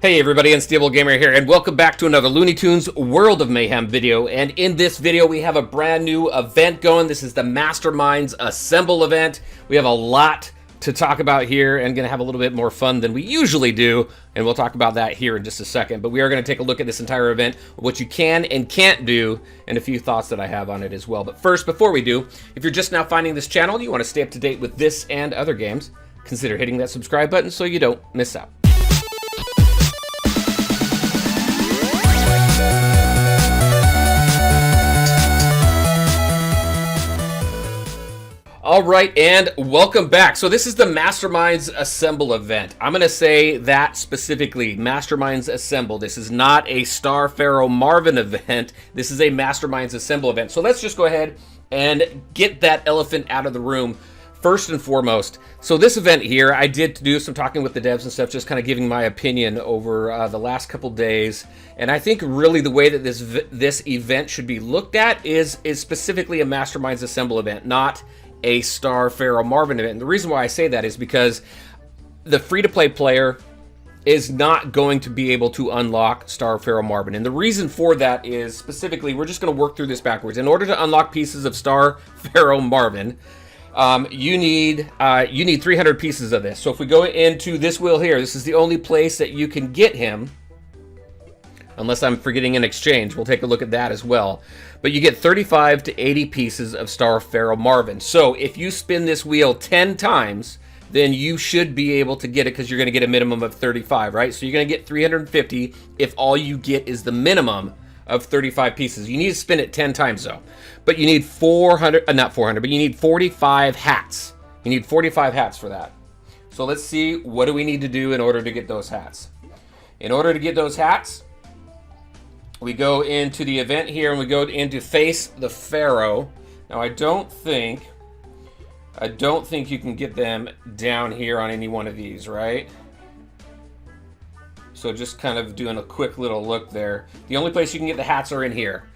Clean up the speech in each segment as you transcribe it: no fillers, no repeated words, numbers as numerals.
Hey everybody, Unstable Gamer here, and welcome back to another Looney Tunes World of Mayhem video. And in this video, we have a brand new event going. This is the Masterminds Assemble event. We have a lot to talk about here and gonna have a little bit more fun than we usually do. And we'll talk about that here in just a second. But we are gonna take a look at this entire event, what you can and can't do, and a few thoughts that I have on it as well. But first, before we do, if you're just now finding this channel and you wanna stay up to date with this and other games, consider hitting that subscribe button so you don't miss out. All right, and welcome back. So this is the Masterminds Assemble event. I'm going to say that specifically, Masterminds Assemble. This is not a Star Pharaoh Marvin event. This is a Masterminds Assemble event. So let's just go ahead and get that elephant out of the room first and foremost. So this event here, I did do some talking with the devs and stuff, just kind of giving my opinion over the last couple days. And I think really the way that this event should be looked at is specifically a Masterminds Assemble event, not a Star Pharaoh Marvin event. And the reason why I say that is because the free-to-play player is not going to be able to unlock Star Pharaoh Marvin. And the reason for that is specifically, we're just going to work through this backwards. In order to unlock pieces of Star Pharaoh Marvin, you need 300 pieces of this. So if we go into this wheel here, this is the only place that you can get him, unless I'm forgetting an exchange. We'll take a look at that as well. But you get 35 to 80 pieces of Star Pharaoh Marvin. So if you spin this wheel 10 times, then you should be able to get it, because you're going to get a minimum of 35, right? So you're going to get 350 if all you get is the minimum of 35 pieces. You need to spin it 10 times though. But you need 400, but you need 45 hats. You need 45 hats for that. So let's see, what do we need to do in order to get those hats? In order to get those hats, we go into the event here and we go into Face the Pharaoh. Now I don't think you can get them down here on any one of these, right? So just kind of doing a quick little look there. The only place you can get the hats are in here.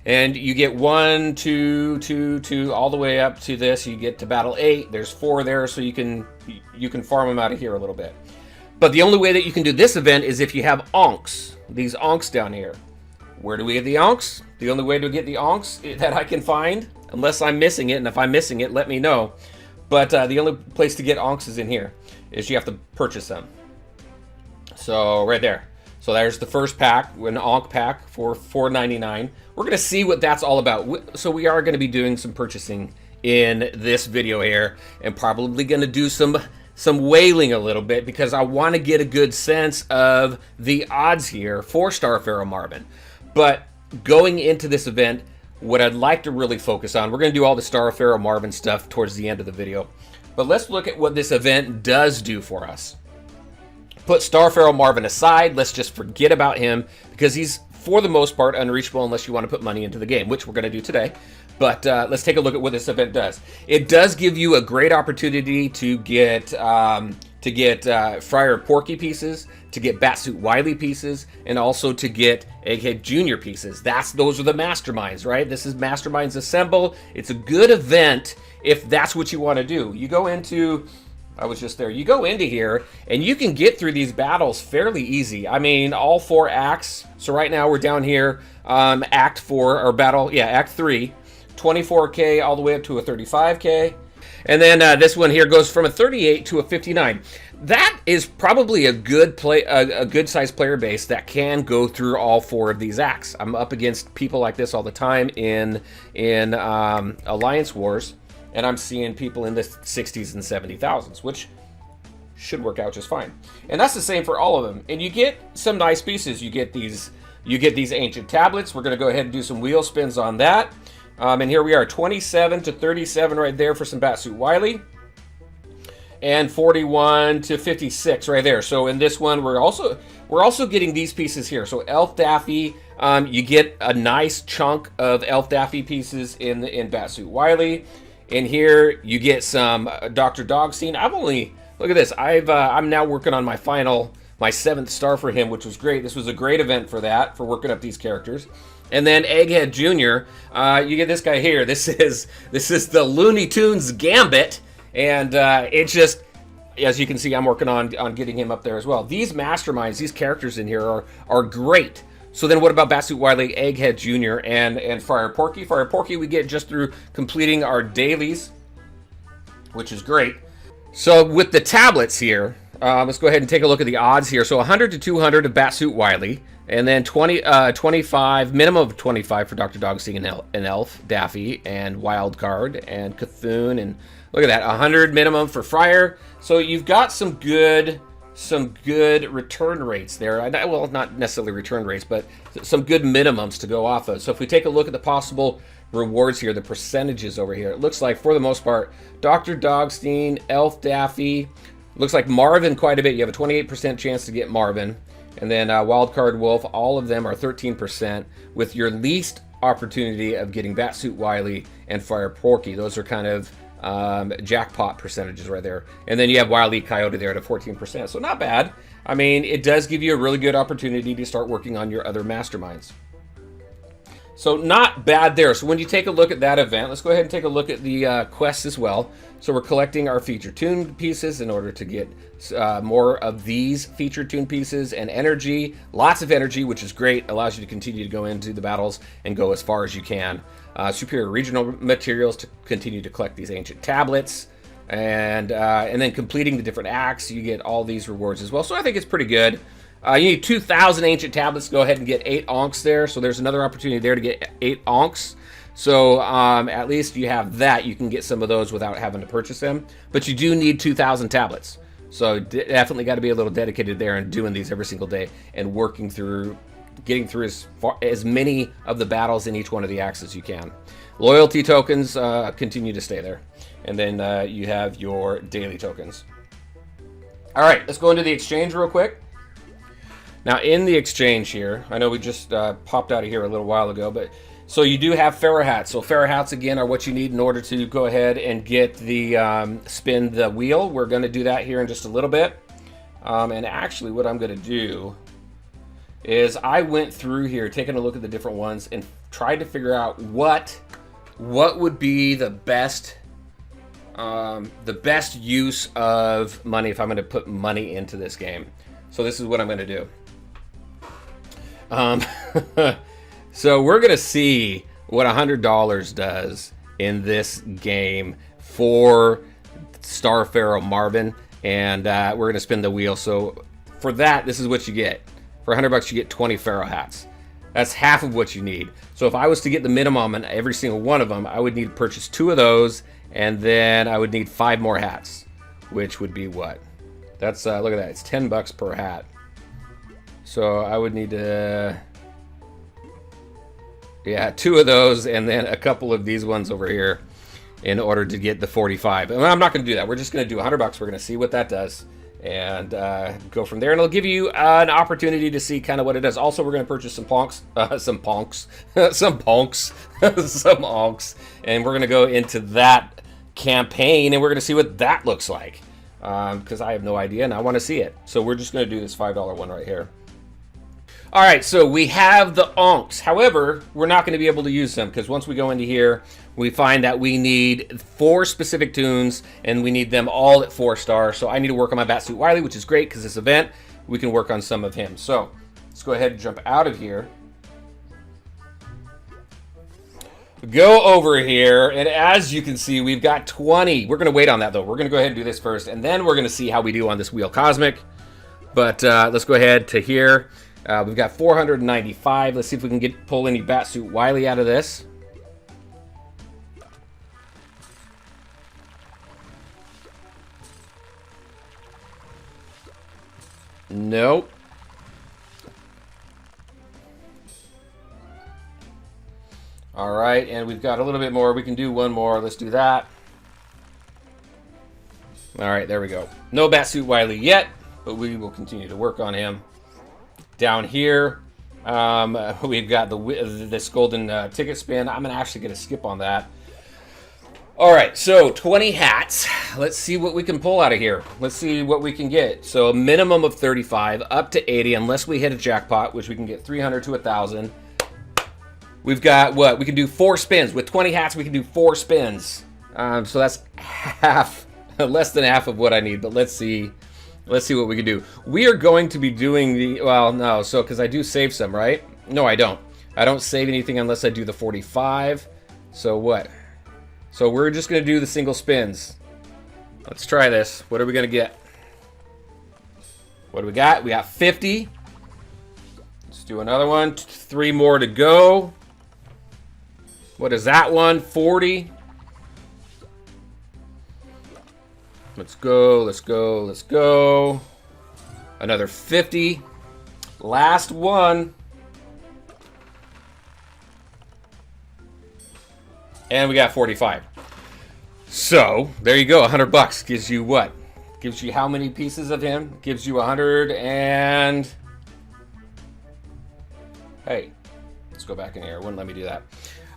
And you get 1, 2, 2, 2, all the way up to this. You get to battle 8. There's 4 there, so you can farm them out of here a little bit. But the only way that you can do this event is if you have onks. These onks down here. Where do we get the onks? The only way to get the onks that I can find, unless I'm missing it, and if I'm missing it, let me know. But the only place to get onks is in here, is you have to purchase them. So right there. So there's the first pack, an onk pack for $4.99. We're going to see what that's all about. So we are going to be doing some purchasing in this video here, and probably going to do some whaling a little bit, because I want to get a good sense of the odds here for Star Pharaoh Marvin. But going into this event, what I'd like to really focus on, we're going to do all the Star Pharaoh Marvin stuff towards the end of the video. But let's look at what this event does do for us. Put Star Pharaoh Marvin aside. Let's just forget about him, because he's, for the most part, unreachable unless you want to put money into the game, which we're going to do today. But let's take a look at what this event does. It does give you a great opportunity to get Friar Porky pieces, to get Batsuit Wiley pieces, and also to get Egghead Jr. pieces. Those are the Masterminds, right? This is Masterminds Assemble. It's a good event if that's what you want to do. You go into, I was just there. You go into here, and you can get through these battles fairly easy. I mean, all 4 acts. So right now we're down here, Act 4, or battle, yeah, Act 3, 24K all the way up to a 35K. And then this one here goes from a 38 to a 59. That is probably a good size player base that can go through all 4 of these acts. I'm up against people like this all the time in Alliance Wars, and I'm seeing people in the 60s and 70,000s, which should work out just fine. And that's the same for all of them. And you get some nice pieces. You get these ancient tablets. We're going to go ahead and do some wheel spins on that. And here we are, 27 to 37 right there for some Batsuit Wiley. And 41 to 56 right there. So in this one, we're also getting these pieces here. So Elf Daffy, you get a nice chunk of Elf Daffy pieces in Batsuit Wiley. In here, you get some Dr. Dogstein. Look at this. I'm now working on my 7th star for him, which was great. This was a great event for that, for working up these characters. And then Egghead Jr., you get this guy here. This is the Looney Tunes Gambit, and it's just as you can see, I'm working on getting him up there as well. These masterminds, these characters in here are great. So then what about Batsuit Wily, Egghead Jr., and Fire Porky? Fire Porky we get just through completing our dailies, which is great. So with the tablets here, let's go ahead and take a look at the odds here. So 100 to 200 of Batsuit Wily, and then 25, minimum of 25 for Dr. Dogstein and Elf, Daffy, and Wild Card, and Cthulhu, and look at that, 100 minimum for Friar. So you've got some good return rates there. Well, not necessarily return rates, but some good minimums to go off of. So if we take a look at the possible rewards here, the percentages over here, it looks like for the most part, Dr. Dogstein, Elf, Daffy, looks like Marvin quite a bit. You have a 28% chance to get Marvin. And then Wildcard Wolf, all of them are 13%, with your least opportunity of getting Batsuit Wily and Fire Porky. Those are kind of jackpot percentages right there. And then you have Wile E. Coyote there at a 14%. So not bad. I mean, it does give you a really good opportunity to start working on your other masterminds. So not bad there. So when you take a look at that event, let's go ahead and take a look at the quests as well. So we're collecting our feature tune pieces in order to get more of these feature tune pieces and energy. Lots of energy, which is great. Allows you to continue to go into the battles and go as far as you can. Superior regional materials to continue to collect these ancient tablets. And then completing the different acts, you get all these rewards as well. So I think it's pretty good. You need 2,000 ancient tablets to go ahead and get 8 onks there. So there's another opportunity there to get 8 onks. So at least you have that. You can get some of those without having to purchase them. But you do need 2,000 tablets. So definitely got to be a little dedicated there and doing these every single day and working through, getting through as many of the battles in each one of the acts as you can. Loyalty tokens continue to stay there. And then you have your daily tokens. All right, let's go into the exchange real quick. Now in the exchange here, I know we just popped out of here a little while ago, but so you do have Pharaoh hats. So Pharaoh hats again are what you need in order to go ahead and get the spin the wheel. We're going to do that here in just a little bit. And actually what I'm going to do is I went through here taking a look at the different ones and tried to figure out what would be the best use of money if I'm going to put money into this game. So this is what I'm going to do. So we're going to see what $100 does in this game for Star Pharaoh Marvin, and we're going to spin the wheel. So for that, this is what you get. For $100 you get 20 Pharaoh hats. That's half of what you need. So if I was to get the minimum on every single one of them, I would need to purchase 2 of those, and then I would need 5 more hats, which would be what? That's look at that, it's $10 per hat. So I would need to, yeah, 2 of those and then a couple of these ones over here in order to get the 45. And I'm not going to do that. We're just going to do $100. We're going to see what that does and go from there. And it'll give you an opportunity to see kind of what it does. Also, we're going to purchase some ponks, some onks, and we're going to go into that campaign and we're going to see what that looks like. Because I have no idea and I want to see it. So we're just going to do this $5 one right here. All right, so we have the onks. However, we're not going to be able to use them because once we go into here, we find that we need 4 specific tunes and we need them all at 4 stars. So I need to work on my Batsuit Wily, which is great because this event, we can work on some of him. So let's go ahead and jump out of here. Go over here, and as you can see, we've got 20. We're going to wait on that, though. We're going to go ahead and do this first, and then we're going to see how we do on this Wheel Cosmic. But let's go ahead to here. We've got 495. Let's see if we can pull any Batsuit Wily out of this. Nope. All right, and we've got a little bit more. We can do one more. Let's do that. All right, there we go. No Batsuit Wily yet, but we will continue to work on him. Down here, we've got this golden ticket spin. I'm actually going to skip on that. All right, so 20 hats. Let's see what we can pull out of here. Let's see what we can get. So a minimum of 35, up to 80, unless we hit a jackpot, which we can get 300 to 1,000. We've got what? We can do 4 spins. With 20 hats, we can do 4 spins. So that's half less than half of what I need, but let's see. Let's see what we can do. We are going to be doing the, well, no, so because I do save some, right? No, I don't. I don't save anything unless I do the 45. So what? So we're just going to do the single spins. Let's try this. What are we going to get? What do we got? We got 50. Let's do another one. 3 more to go. What is that one? 40. Let's go, let's go, let's go. Another 50. Last one. And we got 45. So, there you go. $100 gives you what? Gives you how many pieces of him? Gives you 100 and... Hey, let's go back in here. It wouldn't let me do that.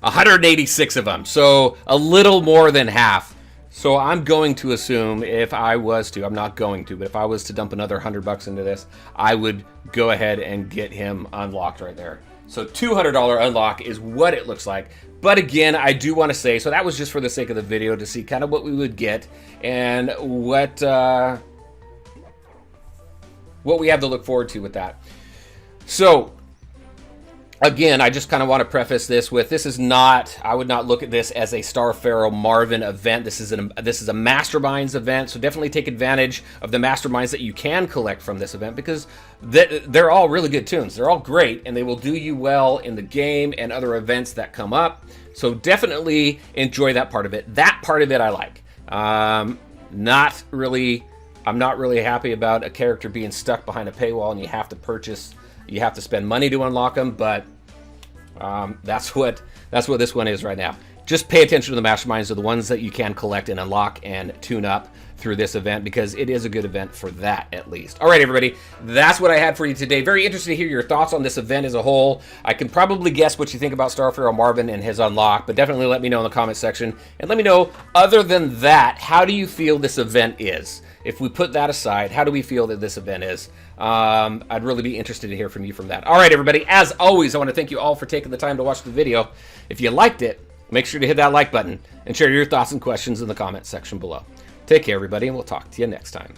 186 of them. So, a little more than half. So I'm going to assume if I was to, I'm not going to, but if I was to dump another $100 into this, I would go ahead and get him unlocked right there. So $200 unlock is what it looks like. But again, I do want to say, so that was just for the sake of the video to see kind of what we would get and what we have to look forward to with that. So again, I just kind of want to preface this with, this is not, I would not look at this as a Star Pharaoh Marvin event. This is a Masterminds event, so definitely take advantage of the Masterminds that you can collect from this event, because they're all really good tunes. They're all great, and they will do you well in the game and other events that come up. So definitely enjoy that part of it. That part of it I like. I'm not really happy about a character being stuck behind a paywall and you have to purchase. You have to spend money to unlock them, but that's what this one is right now. Just pay attention to the Masterminds. They're the ones that you can collect and unlock and tune up through this event, because it is a good event for that, at least. All right, everybody, that's what I had for you today. Very interested to hear your thoughts on this event as a whole. I can probably guess what you think about Star Pharaoh Marvin and his unlock, but definitely let me know in the comment section. And let me know, other than that, how do you feel this event is? If we put that aside, how do we feel that this event is? I'd really be interested to hear from you from that. All right, everybody, as always, I want to thank you all for taking the time to watch the video. If you liked it, make sure to hit that like button and share your thoughts and questions in the comment section below. Take care, everybody, and we'll talk to you next time.